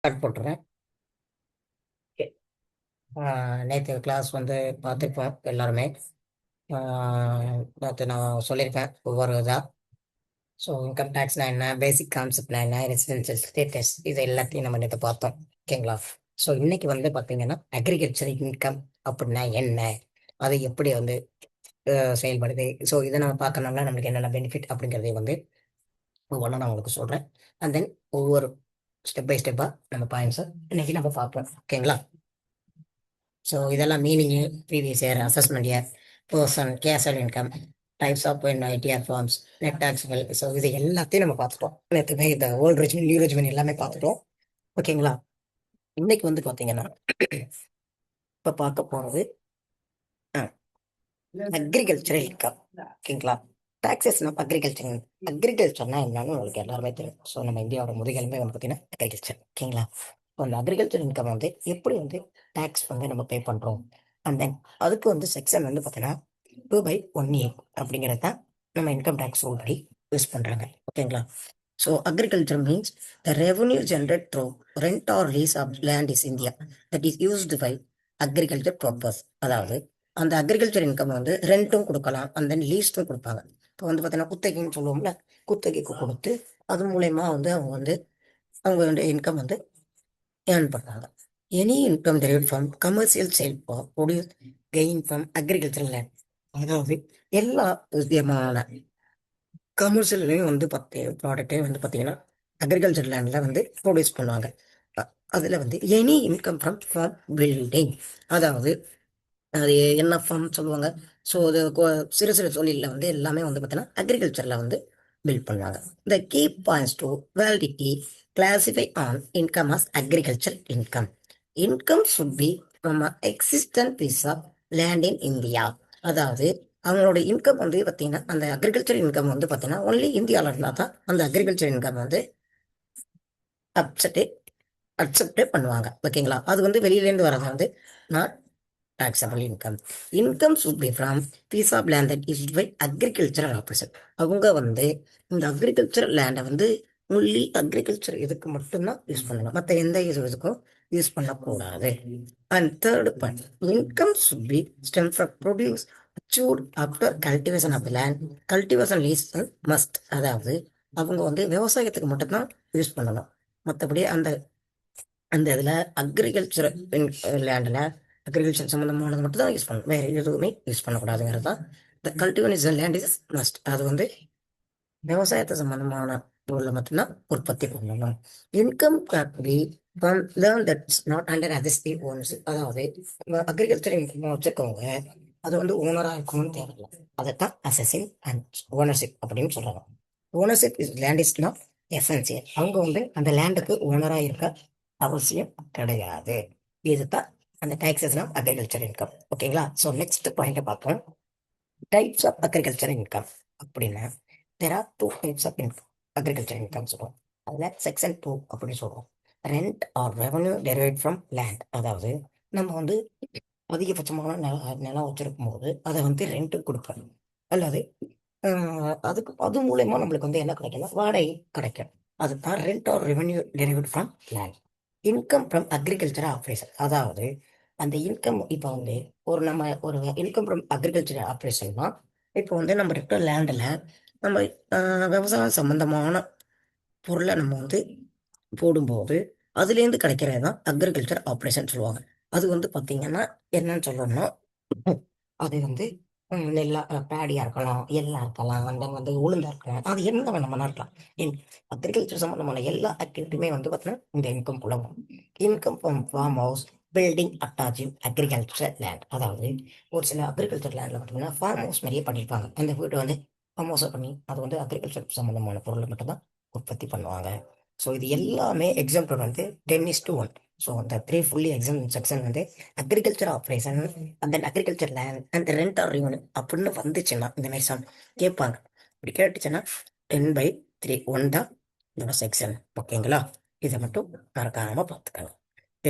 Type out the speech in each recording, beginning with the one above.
Start பண்ணுறேன். நேற்று class வந்து பார்த்துருப்போம் எல்லாருமே. நேற்று நான் சொல்லியிருக்கேன் ஒவ்வொரு இதாக. ஸோ இன்கம் டேக்ஸ்னா என்ன, பேசிக் கான்செப்ட்னா என்ன, ரெசிடென்ஷியல் ஸ்டேட்டஸ், இது எல்லாத்தையும் நம்ம நேற்று பார்த்தோம். ஓகேங்களா? ஸோ இன்னைக்கு வந்து பார்த்தீங்கன்னா அக்ரிகல்ச்சர் இன்கம் அப்படின்னா என்ன, அது எப்படி வந்து செயல்படுது, ஸோ இதை நம்ம பார்க்கணும்னா நம்மளுக்கு என்னென்ன பெனிஃபிட் அப்படிங்கிறதை வந்து ஒவ்வொன்றா நான் உங்களுக்கு சொல்கிறேன். அண்ட் தென் ஒவ்வொரு ஸ்டெப் பை ஸ்டெப்பாக நம்ம பாயிண்ட்ஸை இன்னைக்கு நம்ம பார்ப்போம். ஓகேங்களா? ஸோ இதெல்லாம் மீனிங்கு, previous year, assessment year, person, casual income, types of ITR forms, net taxable. So இது எல்லாத்தையும் நம்ம பார்த்துட்டோம். நேற்றுமே இந்த ஓல்டு ரெஜிமெண்ட், நியூ ரெஜிமெண்ட் எல்லாமே பார்த்துட்டோம். ஓகேங்களா? இன்னைக்கு வந்து பார்த்தீங்கன்னா இப்போ பார்க்க போகிறது அக்ரிகல்ச்சரல் இன்கம். ஓகேங்களா? Taxation of agriculture. அக்ரிகல்ச்சர்னா என்னன்னு உங்களுக்கு எல்லாருமே தெரியும். ஸோ நம்ம இந்தியாவோட முதுகெலும்பே வந்து பார்த்தீங்கன்னா அக்ரிகல்ச்சர். ஓகேங்களா? ஸோ அந்த அக்ரிகல்ச்சர் இன்கம் வந்து எப்படி வந்து டேக்ஸ் வந்து நம்ம பே பண்ணுறோம், அண்ட் தென் அதுக்கு வந்து செக்ஷன் வந்து பார்த்தீங்கன்னா 2/1A அப்படிங்கிறது தான் நம்ம இன்கம் டேக்ஸ் ரூல் படி யூஸ் பண்ணுறாங்க. ஓகேங்களா? So agriculture means the revenue generate through rent or lease of land is India that is used by agriculture purpose. அதாவது அந்த அக்ரிகல்ச்சர் இன்கம் வந்து ரெண்ட்டும் கொடுக்கலாம், அண்ட் தென் லீஸ்டும் கொடுப்பாங்க. இப்போ வந்து பார்த்தீங்கன்னா குத்தகைன்னு சொல்லுவோம்ல, குத்தகைக்கு கொடுத்து அது மூலயமா வந்து அவங்க வந்து அவங்களுடைய இன்கம் வந்து ஏர்ன் பண்ணுறாங்க. Any income derived from commercial sale for produce gain from agriculture land. அதாவது எல்லா விதமான கமர்ஷியல்லையும் வந்து ப்ராடக்டே வந்து பார்த்தீங்கன்னா அக்ரிகல்ச்சர் லேண்டில் வந்து ப்ரொடியூஸ் பண்ணுவாங்க. அதில் வந்து any income from farm building, அதாவது அது என்ன ஃபார்ம் சொல்லுவாங்க. ஸோ அது சிறு சிறு தொழிலில் வந்து எல்லாமே வந்து பார்த்தீங்கன்னா அக்ரிகல்ச்சரில் வந்து பில்ட் பண்ணுவாங்க. The key points to validity classify on income as agriculture income. Income should be from existent piece of land in India. அதாவது அவங்களோட இன்கம் வந்து பார்த்தீங்கன்னா அந்த அக்ரிகல்ச்சர் இன்கம் வந்து பார்த்தீங்கன்னா ஒன்லி இந்தியாவில் இருந்தால் தான் அந்த அக்ரிகல்ச்சர் இன்கம் வந்து அப்செட்டே அக்செப்டே பண்ணுவாங்க. ஓகேங்களா? அது வந்து வெளியிலேருந்து வர்றது வந்து not taxable income. Income should be from piece of land that is used by agricultural operation. அவங்க வந்து இந்த அக்ரிகல்ச்சர் லேண்டை வந்து ஒன்லி அக்ரிகல்ச்சர் இதுக்கு மட்டும்தான் யூஸ் பண்ணணும், மற்ற எந்த இதுக்கும் யூஸ் பண்ணக்கூடாது. And third point, income should be stem from produce achieved after cultivation of the land. Cultivation lease must. அதாவது அவங்க வந்து விவசாயத்துக்கு மட்டும்தான் யூஸ் பண்ணணும், மற்றபடி அந்த அந்த இதில் அக்ரிகல்ச்சர் லேண்டில் அக்ரிகல்ச்சர் சம்மந்தமானது மட்டும் தான் யூஸ் பண்ணணும், வேறு எதுவுமே யூஸ் பண்ணக்கூடாதுங்கிறது தான் இந்த கல்டிவேஷன் லேண்ட் இஸ் மஸ்ட். அது வந்து விவசாயத்தை சம்பந்தமான பொருளை மட்டும்தான் உற்பத்தி பண்ணணும். Income category from learn that's not under அதர்ஸ்டி ஓனர்ஷிப். அதாவது அக்ரிகல்ச்சர் இன்கம் வச்சுருக்கவங்க அது வந்து ஓனராக இருக்கணும்னு தேவையில்லை, அதைத்தான் அசஸிங் அண்ட் ஓனர்ஷிப் அப்படின்னு சொல்கிறாங்க. Ownership is land is not essential. அவங்க வந்து அந்த லேண்டுக்கு ஓனராக இருக்க அவசியம் கிடையாது. இதுதான் அந்த டாக்ஸேஷன் ஆஃப் அக்ரிகல்ச்சர் இன்கம். ஓகேங்களா? ஸோ நெக்ஸ்ட் பாயிண்ட் பார்ப்போம். டைப்ஸ் ஆஃப் அக்ரிகல்ச்சர் இன்கம் அப்படின்னா there are two types of agriculture income சொல்லுவோம். அதில் செக்ஷன் 2 அப்படின்னு சொல்லுவோம். Rent or revenue derived from land. அதாவது நம்ம வந்து அதிகபட்சமான நிலம் வச்சிருக்கும் போது அதை வந்து ரெண்ட்டு கொடுப்போம், அல்லது அதுக்கு அது மூலயமா நம்மளுக்கு வந்து என்ன கிடைக்கும்னா வாடகை கிடைக்கும். அதுதான் rent or revenue derived from land. Income from agriculture operation. அதாவது அந்த இன்கம் இப்போ வந்து நம்ம ஒரு இன்கம் ஃப்ரம் அக்ரிகல்ச்சர் ஆப்ரேஷன்னா இப்போ வந்து நம்ம இருக்கிற லேண்டில் நம்ம விவசாயம் சம்பந்தமான பொருளை நம்ம வந்து போடும்போது அதுலேருந்து கிடைக்கிறது தான் அக்ரிகல்ச்சர் ஆப்ரேஷன் சொல்லுவாங்க. அது வந்து பார்த்தீங்கன்னா என்னன்னு சொல்லணும்னா அது வந்து நெல்லா பேடியாக இருக்கலாம், எல்லாம் இருக்கலாம், அந்த வந்து உளுந்தா இருக்கலாம், அது என்ன வேணுமானா இருக்கலாம். அக்ரிகல்ச்சர் சம்மந்தமான எல்லா ஆக்டிவிட்டியுமே வந்து பார்த்தீங்கன்னா இந்த இன்கம் குள்ள வரும். Income from farm house building attaching agriculture land. அதாவது ஒரு சில அக்ரிகல்ச்சர் லேண்டில் பார்த்தீங்கன்னா ஃபார்ம் ஹவுஸ் மாதிரியே பண்ணியிருப்பாங்க. அந்த வீட்டை வந்து ஃபார்ம் ஹவுஸை பண்ணி அது வந்து அக்ரிகல்ச்சர் சம்மந்தமான பொருளை மட்டும்தான் உற்பத்தி பண்ணுவாங்க. ஸோ இது எல்லாமே எக்ஸாம்பிள் வந்து 10:1. ஸோ அந்த 3 ஃபுல்லி எக்ஸாம் செக்ஷன் வந்து அக்ரிகல்ச்சர் ஆப்ரேஷன் அந்த அக்ரிகல்ச்சர் லேண்ட் அந்த ரெண்ட் ஆர் ரெவன்யூ அப்படின்னு வந்துச்சுன்னா இந்த மாதிரி சம் கேட்பாங்க. இப்படி கேட்டுச்சுன்னா 10/3 ஒன் தான் இதோட செக்ஷன். ஓகேங்களா? இதை மட்டும் மறக்காம பார்த்துக்கணும்.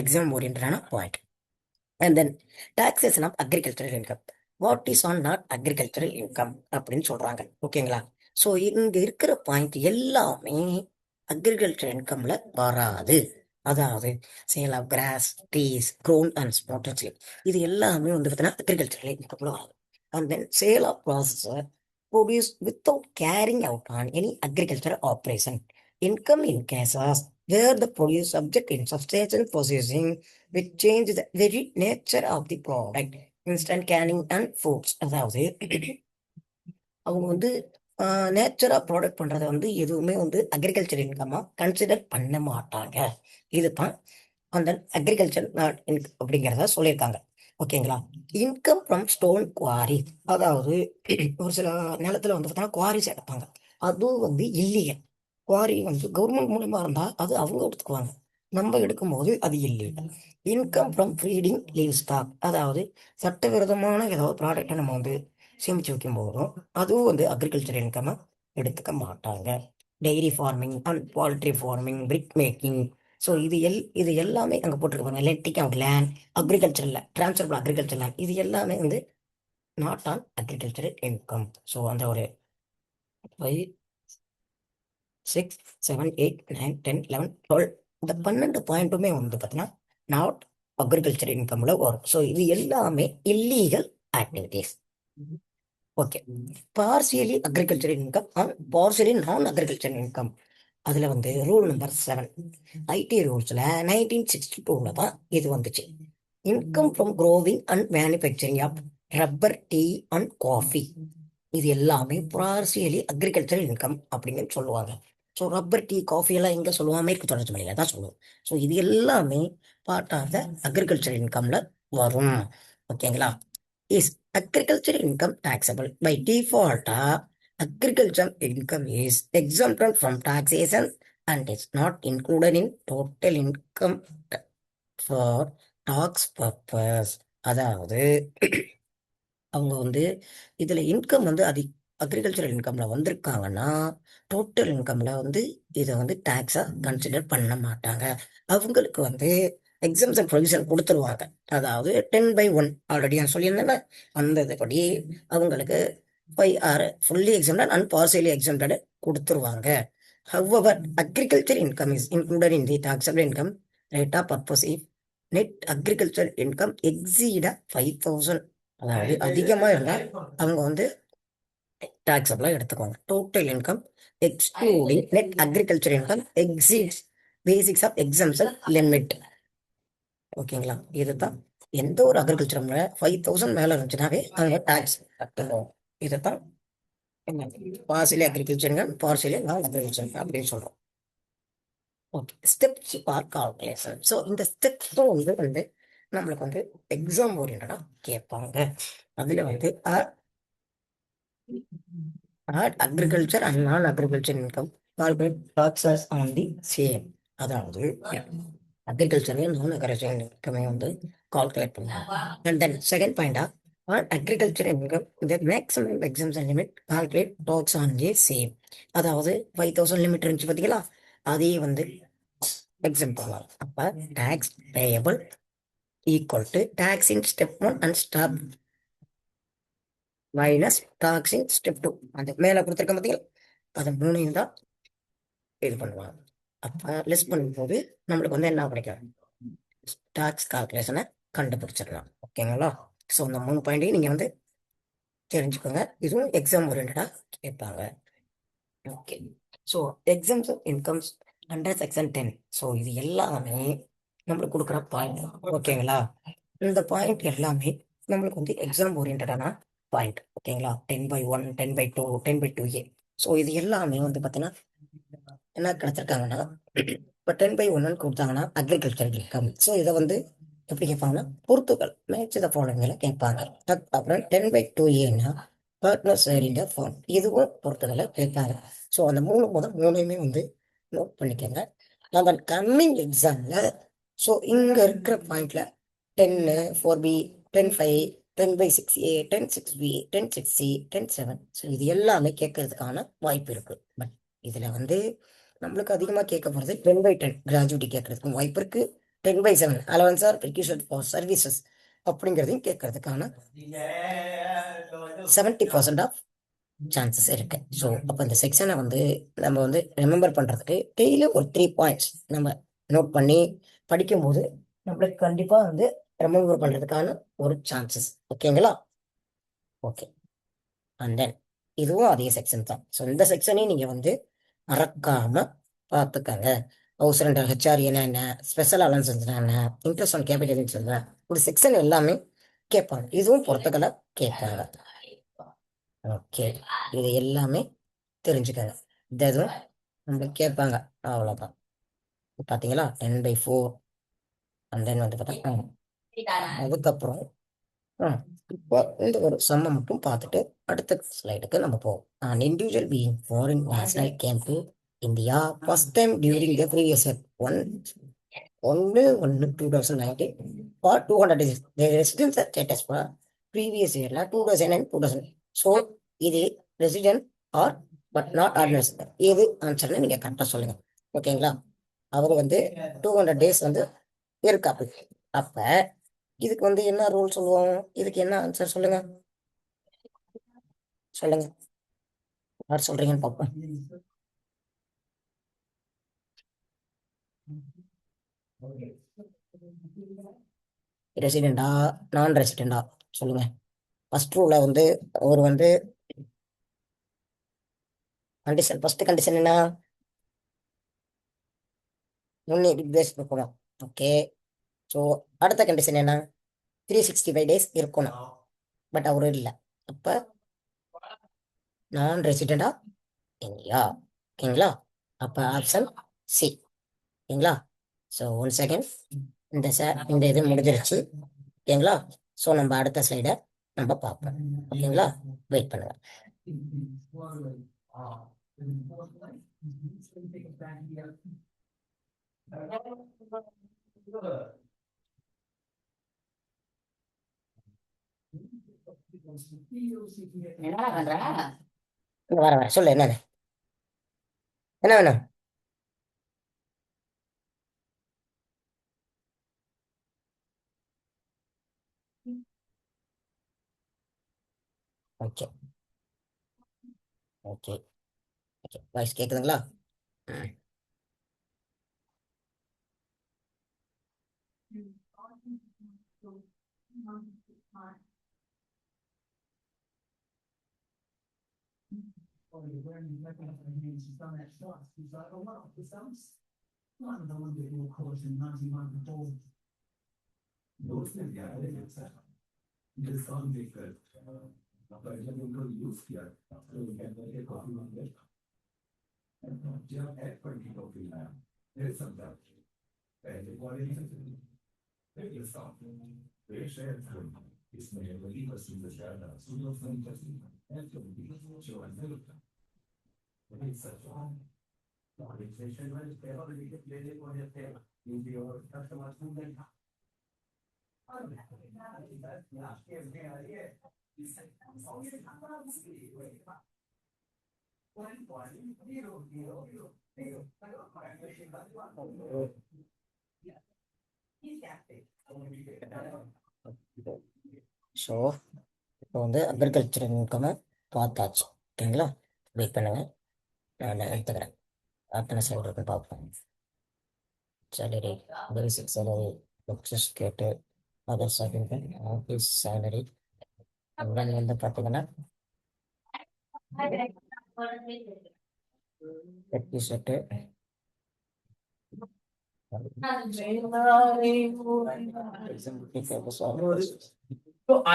எக்ஸாம் ஓரியன்டான point. And then taxation of agricultural income. What is and not agricultural income அப்படின்னு சொல்றாங்க. ஓகேங்களா? ஸோ இங்க இருக்கிற பாயிண்ட் எல்லாமே அக்ரிகல்ச்சர் இன்கம்ல வராது. அதாவது sale of grass trees grown and spotted இது எல்லாமே வந்து பார்த்தீங்கன்னா அக்ரிகல்ச்சர்ல இன்கம்ல வராது. And then sale of processor produce without carrying out on any agriculture operation. Income in cases where the produce subject in substation processing which change the very nature of the product. Instant canning and foods, அதாவது அவங்க வந்து நேச்சராக product பண்ணுறத வந்து எதுவுமே வந்து agriculture இன்கமாக consider பண்ண மாட்டாங்க. இதுதான் அந்த அக்ரிகல்ச்சர் அப்படிங்கிறத சொல்லியிருக்காங்க. ஓகேங்களா. இன்கம் ஃப்ரம் ஸ்டோன் குவாரி, அதாவது ஒரு சில நிலத்துல வந்து பார்த்தீங்கன்னா குவாரிஸ் எடுப்பாங்க. அதுவும் வந்து இல்லீகல். குவாரி வந்து கவர்மெண்ட் மூலமா இருந்தால் அது அவங்க எடுத்துக்குவாங்க, நம்ம எடுக்கும்போது அது illegal. Income from breeding livestock, அதாவது சட்டவிரோதமான ஏதாவது ப்ராடக்டை நம்ம வந்து சேமிச்சு வைக்கும் போதும் அதுவும் வந்து அக்ரிகல்ச்சர் இன்கம்மை எடுத்துக்க மாட்டாங்க. Dairy farming and poultry farming, brick making, so இது எல்லாமே அங்கே போட்டிருக்காங்க. லெட்டிங் ஆஃப் லேண்ட், அக்ரிகல்ச்சரில் ட்ரான்ஸ்ஃபர் அக்ரிகல்ச்சர் லேண்ட், இது எல்லாமே வந்து not on agriculture income. So அந்த ஒரு 5, 6, 7, 8, 9, 10, 11, 12 இந்த 12 பாயிண்ட்டுமே வந்து பார்த்தீங்கன்னா நாட் அக்ரிகல்ச்சர் இன்கம்ல வரும். ஸோ இது எல்லாமே illegal activities. Okay. Partially agriculture income and partially நான் அக்ரிகல்ச்சர் இன்கம், அதில் வந்து ரூல் நம்பர் 7 ஐடி ரூல்ஸில் 1962 தான் இது வந்துச்சு. Income from growing and manufacturing of rubber, tea and coffee, இது எல்லாமே பார்சியலி அக்ரிகல்ச்சர் இன்கம் அப்படின்னு சொல்லுவாங்க. ஸோ ரப்பர், டீ, காஃபி எல்லாம் எங்கே சொல்லுவோம்? மேற்கு தொடர்ச்சி மலையில தான் சொல்லுவோம். ஸோ இது எல்லாமே பார்ட் ஆஃப் த அக்ரிகல்ச்சர் இன்கம்ல வரும். ஓகேங்களா. Is agriculture income taxable? By default, agriculture income is exempted from taxation and is not included in total income for tax purpose. அதாவது அவங்க வந்து இதில் இன்கம் வந்து அக்ரிகல்ச்சரல் இன்கம்ல வந்திருக்காங்கன்னா டோட்டல் இன்கம்ல வந்து இதை வந்து டேக்ஸாக கன்சிடர் பண்ண மாட்டாங்க. அவங்களுக்கு வந்து எக்ஸம்ஷன் ப்ரொவிஷன் கொடுத்துருவாங்க. அதாவது 10/1 ஆல்ரெடி நான் சொல்லியிருந்தேன், அந்த இதுபடி அவங்களுக்கு 5 R fully exempted and partially exempted கொடுத்துருவாங்க. However, agriculture income is included in the taxable income rate of purpose if net agriculture income exceed 5,000. அதாவது அதிகமாக இருந்தால் அவங்க வந்து டாக்ஸபிளாக எடுத்துக்குவாங்க. Total income excluding net agriculture income exceeds basics of exemption limit. ஓகேங்களா. இதுதான் எந்த ஒரு அக்ரிகல்ச்சர் 5,000 மேலே இருந்துச்சுனாவே அவங்க டாக்ஸ் கட்டணும். இதுதான் பார்சியலி அக்ரிகல்ச்சர் இன்கம், பார்சியலி நான் அக்ரிகல்ச்சர் இன்கம் அப்படின்னு சொல்கிறோம். Okay. Steps R calculation. So இந்த ஸ்டெப்ஸும் வந்து நம்மளுக்கு வந்து எக்ஸாம் ஓரியன்டாக கேட்பாங்க. அதில் வந்து add agriculture and non-agriculture income, calculate taxes on the same. அதாவது அக்ரிகல்ச்சரையும் நான் அக்ரிகல்ச்சர் இன்கமே வந்து கால்குலேட் பண்ணுவாங்க. அண்ட் தென் செகண்ட் பாயிண்டா ஆன் அக்ரிகல்ச்சர் இன்கம் இந்த maximum exemption limit calculate tax on the same. அதாவது 5,000 லிமிட் இருந்துச்சு பார்த்தீங்களா, அதே வந்து எக்ஸம் பண்ணலாம். அப்போ tax payable equal to tax in step 1 and step minus tax in step 2. அந்த மேலே கொடுத்துருக்க பார்த்தீங்களா, அதை மூணையும் தான் இது பண்ணுவாங்க. அப்போ லெஸ் பண்ணும்போது நம்மளுக்கு வந்து என்ன கிடைக்கும்? டாக்ஸ் கால்குலேஷனை கண்டுபிடிச்சிடலாம். ஓகேங்களா. ஸோ இந்த 3 பாயிண்ட்டையும் நீங்கள் வந்து தெரிஞ்சுக்கோங்க. இதுவும் எக்ஸாம் ஓரியன்டாக கேட்பாங்க. Okay. So exams incomes under section 10. So இது எல்லாமே நம்மளுக்கு கொடுக்குற பாயிண்ட். ஓகேங்களா. இந்த பாயிண்ட் எல்லாமே நம்மளுக்கு வந்து எக்ஸாம் ஓரியன்டான பாயிண்ட். ஓகேங்களா. 10/1, 10/2, 10/2A. ஸோ இது எல்லாமே வந்து பார்த்தீங்கன்னா என்ன கிடைச்சிருக்காங்கன்னா, இப்போ 10/1 கொடுத்தாங்கன்னா அக்ரிகல்ச்சர் இன்கம். ஸோ இதை வந்து எப்படி கேட்பாங்கன்னா பொறுத்துக்கள் மேட்ச் த ஃபாலோவிங்ல கேட்பாங்க. அப்புறம் 10/2Aன்னா பார்ட்னர் ஷேரிங் ஃபார்ம், இதுவும் பொறுத்துக்களை கேட்பாங்க. ஸோ அந்த மூணையுமே வந்து நோட் பண்ணிக்கோங்க. நம்ம கம்மிங் எக்ஸாமில் ஸோ இங்கே இருக்கிற பாயிண்ட்ல 10/4B, 10/5, 10/6A, 10/6B, 10/6C, 10/7, so இது எல்லாமே கேட்கறதுக்கான வாய்ப்பு இருக்கு. பட் இதில் வந்து நம்மளுக்கு அதிகமாக கேட்க போகிறது 10/10 கிராஜுவிட்டி கேட்கறதுக்கும் வாய்ப்பு இருக்கு. 10/7 அலவன்ஸ் ஆர் பெர்க்யூஷன் ஃபார் சர்வீசஸ் அப்படிங்கிறதையும் கேட்கறதுக்கான 70% ஆஃப் சான்சஸ் இருக்கு. ஸோ அப்போ இந்த செக்ஷனை வந்து நம்ம வந்து ரிமெம்பர் பண்ணுறதுக்கு டெய்லி ஒரு 3 பாயிண்ட்ஸ் நம்ம நோட் பண்ணி படிக்கும்போது நம்மளுக்கு கண்டிப்பாக வந்து ரிமெம்பர் பண்ணுறதுக்கான ஒரு சான்சஸ். ஓகேங்களா? ஓகே. அண்ட் தென் இதுவும் அதே செக்ஷன் தான். ஸோ இந்த செக்ஷனையும் நீங்கள் வந்து மறக்காம பார்த்துக்கங்க. ஹவுஸ் ரெண்டல் ஹெச்ஆர்ஏனா என்ன, ஸ்பெஷல் அலவன்சஸ்னா என்ன, இன்ட்ரெஸ்ட் ஆன் கேபிட்டல்னு சொல்லுவேன். ஒரு செக்ஷன் எல்லாமே கேட்பாங்க. இதுவும் பொறுத்தக்கலை கேட்பாங்க. ஓகே, இது எல்லாமே தெரிஞ்சுக்கங்க. இந்த இதுவும் நம்ம கேட்பாங்க. அவ்வளோதான். பார்த்தீங்களா, 10/4. அண்ட் தென் வந்து பார்த்தா அதுக்கப்புறம் இப்போ இந்த ஒரு சம்மை மட்டும் பார்த்துட்டு அடுத்த ஸ்லைடுக்கு நம்ம போவோம். An individual being foreign national came to India first time during the previous year. 1/1/2019 for 200 days. The residence status for previous year 2000 and 2000. So இது resident or but not ordinary. இது ஆன்சர்னு நீங்கள் கரெக்டாக சொல்லுங்க. ஓகேங்களா? அவர் வந்து 200 டேஸ் வந்து இருக்காப்பு. அப்போ இதுக்கு வந்து என்ன ரூல் சொல்லுவோம்? இதுக்கு என்ன ஆன்சர் சொல்லுங்க, சொல்லுங்க. யார் சொல்றீங்கன்னு பார்ப்போம். ரெசிடெண்டா நான் ரெசிடெண்டா சொல்லுங்க. ஃபர்ஸ்ட் ரூல வந்து அவர் வந்து கண்டிஷன், ஃபர்ஸ்ட் கண்டிஷன் என்ன? பேஸ் இருக்கணும். ஓகே. ஸோ அடுத்த கண்டிஷன் என்ன? 365 டேஸ் இருக்கணும். பட் அவரு இல்லை. அப்போ நான் ரெசிடெண்டா இந்தியா. ஓகேங்களா? அப்போ ஆப்ஷன் சி. ஓகேங்களா? ஸோ ஒன் செகண்ட், இந்த இது முடிஞ்சிருச்சு. ஓகேங்களா? ஸோ நம்ம அடுத்த ஸ்லைடை நம்ம பார்ப்போம். ஓகேங்களா? வெயிட் பண்ணுங்க. என்னடா பண்ற? இங்க வர சொல்லு, என்னது என்ன வேணும்? ஓகே ஓகே ஓகே, வாய்ஸ் கேட்குதுங்களா? ம். ஸோ இப்போ வந்து அக்ரிகல்ச்சர் இன்கம்மை பார்த்தாச்சு. ஓகேங்களா? வெயிட் பண்ணுங்க, நான் எடுத்துக்கிறேன். அத்தனை சைடு இருக்குன்னு பார்ப்போம். சேலரி, பேசிக் சேலரி, லக்ஸஸ் கேட்டு, அதர் சர்டிஃபிகேட், ஆஃபீஸ் சேலரி. அங்கே வந்து பார்த்தீங்கன்னா செட்டு,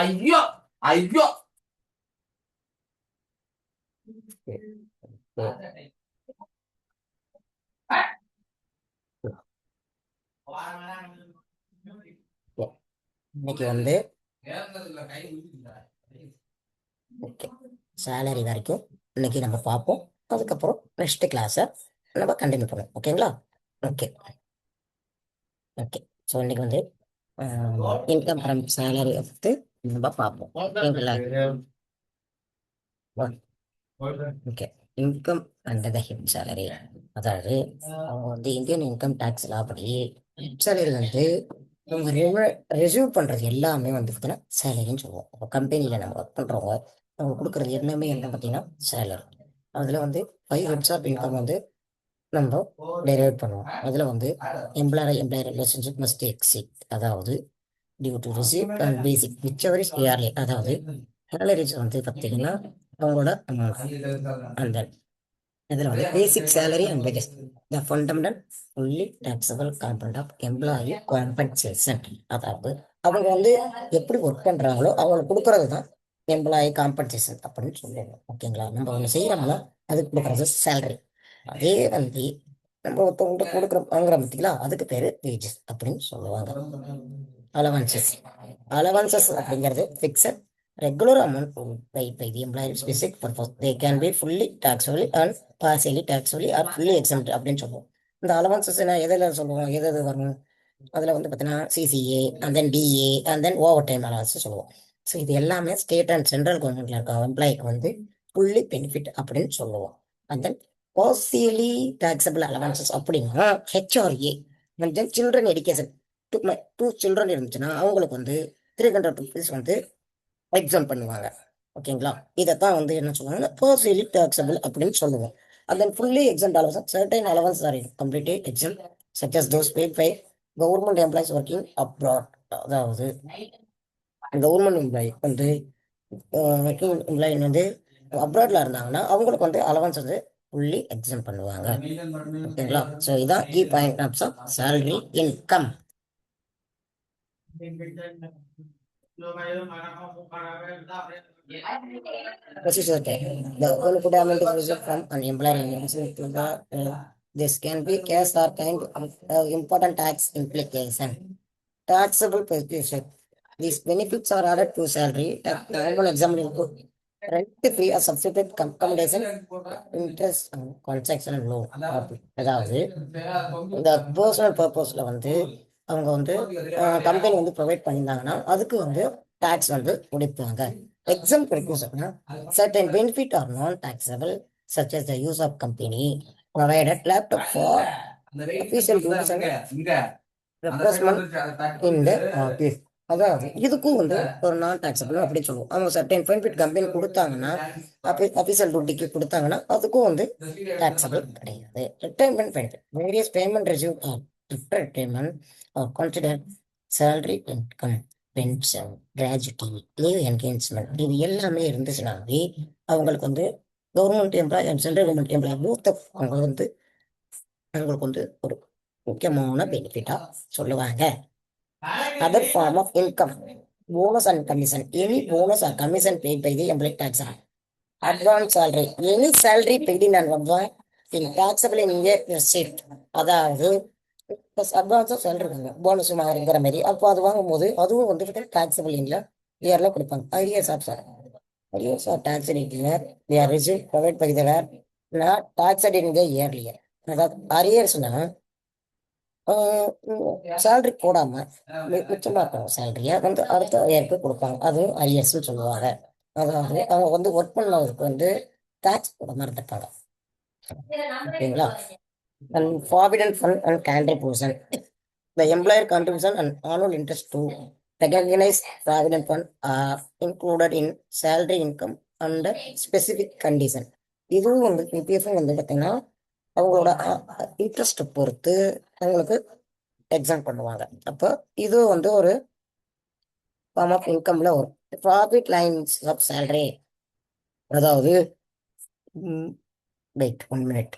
ஐயோ ஐயோ இன்னைக்கு வந்து ஓகே சேலரி வரைக்கும் இன்னைக்கு நம்ம பார்ப்போம். அதுக்கப்புறம் நெக்ஸ்ட் கிளாஸை நம்ம கண்டினியூ பண்ணுவோம். ஓகேங்களா? Okay okay. ஸோ இன்னைக்கு வந்து இன்கம் ஃப்ரம் சேலரி எடுத்து நம்ம பார்ப்போம். ஓகேங்களா? Okay. Income and the head salary, அதாவது அவங்க வந்து இந்தியன் இன்கம் டேக்ஸ் படி சேலரி வந்து அவங்க ரிசீவ் பண்ணுறது எல்லாமே வந்து பார்த்தீங்கன்னா சேலரின்னு சொல்லுவோம். இப்போ கம்பெனியில் நம்ம ஒர்க் பண்ணுறவங்க அவங்க கொடுக்குறது எல்லாமே என்ன பார்த்தீங்கன்னா சேலரி. அதில் வந்து 5 ஹெட்ஸ் ஆஃப் இன்கம் வந்து நம்ம டெரைவ் பண்ணுவோம். அதில் வந்து எம்ப்ளாயர் ரிலேஷன்ஷிப் மஸ்ட் எக்ஸிட், அதாவது due to receipt and basic whichever is early, அதாவது சேலரிஸ் வந்து பார்த்தீங்கன்னா அவங்களோட அந்த இதில் வந்து basic salary and wages the fundamental fully taxable component of employee compensation, அதாவது அவங்க வந்து எப்படி ஒர்க் பண்ணுறாங்களோ அவங்களுக்கு கொடுக்கறது தான் எம்ப்ளாயி காம்பன்சேஷன் அப்படின்னு சொல்லுவாங்க. ஓகேங்களா, நம்ம ஒன்று செய்கிறோம்னா அதுக்கு கொடுக்குறது சேலரி. அதே வந்து நம்ம ஒருத்தவங்கள்ட்ட வாங்குறோம் பார்த்தீங்களா, அதுக்கு பேர் வேஜஸ் அப்படின்னு சொல்லுவாங்க. அலவன்சஸ் அலவன்சஸ் அப்படிங்கிறது fixed regular amount paid by the employer specific purpose. They can be fully taxable and partially taxable or fully exempt அப்படின்னு சொல்லுவோம். இந்த அலவன்சஸ் எதில் சொல்லுவோம், எது வரும், அதில் வந்து பார்த்தீங்கன்னா CCA and then DA and then overtime allowance சொல்லுவோம். ஸோ இது எல்லாமே ஸ்டேட் அண்ட் சென்ட்ரல் கவர்மெண்ட்ல இருக்க எம்ப்ளாய்க்கு வந்து ஃபுல்லி பெனிஃபிட் அப்படின்னு சொல்லுவோம். And then partially taxable allowances அப்படின்னா HRA and then children education. Two children இருந்துச்சுன்னா அவங்களுக்கு வந்து 300 rupees வந்து எக்ஸாம் பண்ணுவாங்க. ஓகேங்களா, இதைத்தான் வந்து என்ன சொல்லுவாங்க பார்சியலி டாக்ஸபிள் அப்படின்னு சொல்லுவோம். And then fully exempt allowance certain allowance are completely exempt such as those paid by government employees working abroad, அதாவது கவர்மெண்ட் எம்ப்ளாயி வந்து ஒர்க்கிங் எம்ப்ளாயி வந்து அப்ராட்ல இருந்தாங்கன்னா அவங்களுக்கு வந்து அலவன்ஸ் வந்து ஃபுல்லி எக்ஸாம் பண்ணுவாங்க. ஓகேங்களா, ஸோ இதான் key point of salary income. Procedure time. The only amount is received from an employer in relation to this can be cash or kind of important tax implication. Taxable position. These benefits are added to salary. Normal example include rent-free or substitute accommodation, interest and construction loan. அதாவது இந்த personal பர்பஸ்ல வந்து அவங்க வந்து company வந்து provide பண்ணியிருந்தாங்கன்னா அதுக்கு வந்து tax வந்து முடிப்பாங்க. எக்ஸாம் கிடைக்கும் certain benefit are non-taxable such as the use of company provided laptop for official duties and replacement in the office. அதாவது இதுக்கும் வந்து ஒரு நான் டாக்ஸபிள் அப்படின்னு சொல்லுவோம். அவங்க சர்டைன் பெனிஃபிட் கம்பெனி கொடுத்தாங்கன்னா அபிஷியல் டியூட்டிக்கு கொடுத்தாங்கன்னா அதுக்கும் வந்து டாக்ஸபிள் கிடையாது. Retirement benefit various payment receive after retirement or consider salary income, pension, gratuity, leave encashment இது எல்லாமே இருந்துச்சுனாவே அவங்களுக்கு வந்து government employee and central government employee அவங்களுக்கு வந்து ஒரு முக்கியமான பெனிஃபிட்டா சொல்லுவாங்க. Other form of income, bonus and commission. Any bonus or commission paid by the employee tax. Advance salary. Any salary paid in advance in taxable in year receipt. அதாவது அட்வான்ஸாக salary bonus மாதிரிங்கிற மாதிரி அப்போ அது வாங்கும்போது அதுவும் வந்து டாக்ஸபிள் இல்லை இயரில் கொடுப்பாங்க. Arrears or tax in year they are received provided by the year not taxed in the year. அதாவது அரியர்ஸ்னா சேலரி போடாம மிச்சமா இருக்கணும் சேலரியை வந்து அடுத்த இயருக்கு கொடுப்பாங்க, அது அரியர்ஸ்ன்னு சொல்லுவாங்க. அதாவது அவங்க வந்து ஒர்க் பண்ணவருக்கு வந்து டாக்ஸ் போட மாதிரி இருப்பாங்க. ஓகேங்களா, and provident fund and contribution. The employer contribution and annual interest to recognize provident fund are included in salary income under specific condition. இதுவும் வந்து பிபிஎஃப் வந்து பார்த்தீங்கன்னா அவங்களோட இன்ட்ரெஸ்ட் பொறுத்து அவங்களுக்கு எக்ஸாம் பண்ணுவாங்க. அப்போ இது வந்து ஒரு ஃபார்ம் ஆஃப் இன்கம்ல வரும். ப்ராஃபிட் லைன்ஸ் ஆஃப் சேலரி, அதாவது wait 1 minute.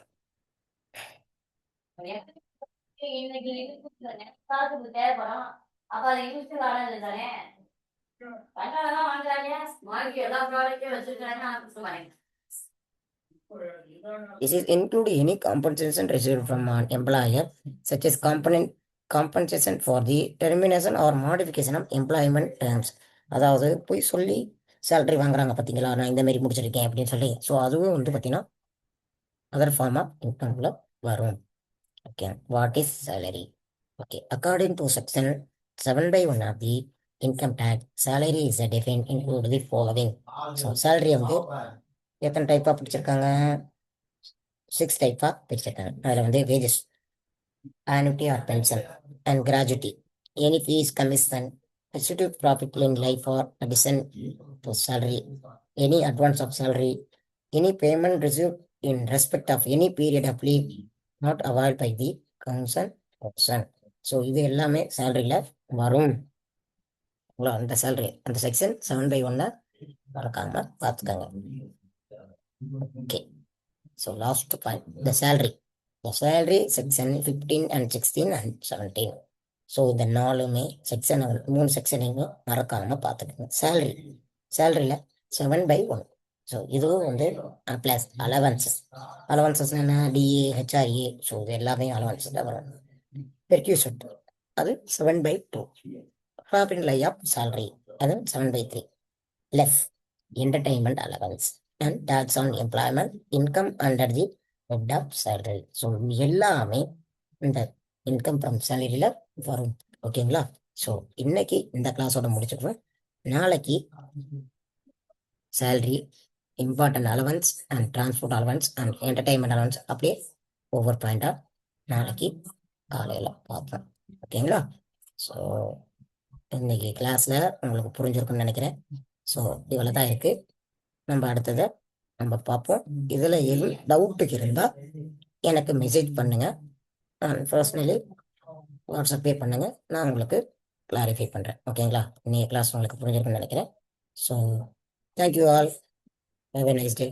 This is include any compensation received from an employer, such as compensation for the termination or modification of employment terms. அதாவது போய் சொல்லி சேலரி வாங்குறாங்க பார்த்தீங்களா, நான் இந்த மாதிரி முடிச்சிருக்கேன் அப்படின்னு சொல்லி. ஸோ அதுவும் வந்து பார்த்தீங்கன்னா அதர் ஃபார்ம் ஆஃப் இன்கம்ல வரும். Okay, what is salary? Okay, according to section 7/1 of the income tax, salary is defined include the following. So salary வந்து எத்தனை டைப்பாக பிடிச்சிருக்காங்க? 6 டைப்பாக பிரிச்சிருக்காங்க. அதில் வந்து wages, annuity or pension, and gratuity, any fees, commission, restitute profit in life or addition to salary, any advance of salary, any payment received in respect of any period of leave, not avoid by the concern person. So இது எல்லாமே சேலரியில் வரும். அந்த salary அந்த section 7/1 மறக்காம பார்த்துக்கோங்க. Okay. So last point the salary section 15 and 16 and 17. So இந்த நாலுமே section 3 செக்ஷனையுமே மறக்காம பார்த்துக்கோங்க. சேலரியில் 7/1. ஸோ இதுவும் வந்து ப்ளஸ் அலவன்சஸ் என்ன டிஏ ஹெச்ஆர்ஏ. ஸோ இது எல்லாமே அலவன்சஸ் தான் வரும். பெர்க்யூஷன் அது 7/2. ப்ராஃபிட் லை ஆஃப் salary அது 7/3. Left entertainment allowance and tax on employment income under the head of salary. So எல்லாமே இந்த இன்கம் ஃப்ரம் சேலரியில் வரும். ஓகேங்களா? ஸோ இன்னைக்கு இந்த கிளாஸோட முடிச்சுக்குவோம். நாளைக்கு salary, important allowance and transport allowance and entertainment allowance அப்படியே ஒவ்வொரு பாயிண்டாக நாளைக்கு காலையில் பார்ப்போம். ஓகேங்களா? ஸோ இன்னைக்கு கிளாஸில் உங்களுக்கு புரிஞ்சிருக்குன்னு நினைக்கிறேன். ஸோ இவ்வளோ தான் இருக்குது. நம்ம அடுத்ததை நம்ம பார்ப்போம். இதில் எதுவும் டவுட்டுக்கு இருந்தால் எனக்கு மெசேஜ் பண்ணுங்கள். பர்சனலி வாட்ஸ்அப்பே பண்ணுங்கள். நான் உங்களுக்கு கிளாரிஃபை பண்ணுறேன். ஓகேங்களா? இன்னைக்கு கிளாஸ் உங்களுக்கு புரிஞ்சிருக்குன்னு நினைக்கிறேன். So thank you all. Have a nice day.